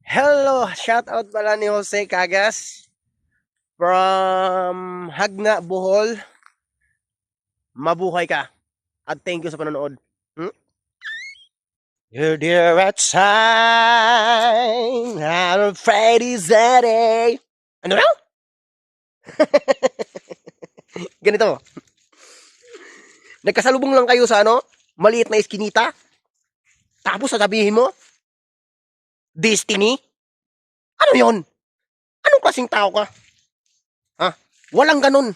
Hello, shout out pala ni Jose Cagas from Hagna, Bohol. Mabuhay ka at thank you sa panonood. You're dear outside, I'm afraid it's a day. Ano raw? Ganito. Nagkasalubong lang kayo sa maliit na iskinita. Tapos sasabihin mo, destiny? Ano yon? Anong klaseng tao ka? Ha? Walang ganun.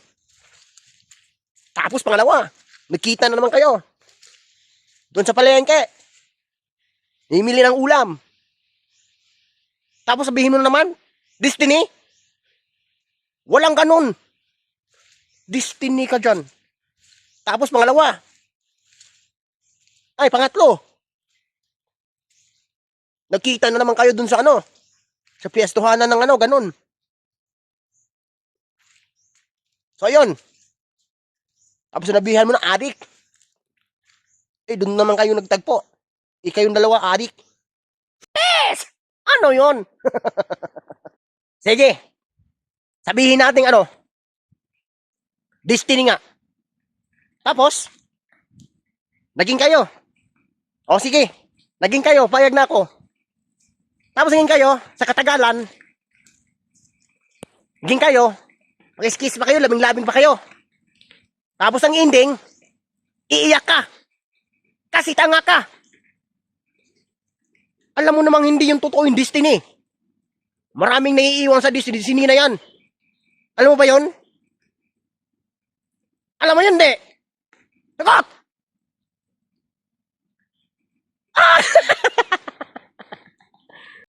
Tapos pangalawa, nagkita na naman kayo. Doon sa palengke. Himili ng ulam. Tapos sabihin mo na naman, destiny? Walang ganun. Destiny ka dyan. Tapos pangalawa. Ay, pangatlo. Nagkita na naman kayo dun sa sa piyestahanan ng ganun. So, ayun. Tapos sinabihan mo na adik. Eh, dun naman kayo nagtagpo. Kayong dalawa adik. Yes! Ano yon? Sige. Sabihin natin destiny nga. Tapos, naging kayo. O sige, naging kayo, payag na ako. Tapos naging kayo, sa katagalan, naging kayo, mag-kiss pa kayo, labing-labing pa kayo. Tapos ang ending, iiyak ka. Kasi tanga ka. Alam mo namang hindi yung totoo yung destiny. Maraming naiiwan sa destiny na yan. Alam mo ba yon? Alam mo yun, di? Sagot! Ah!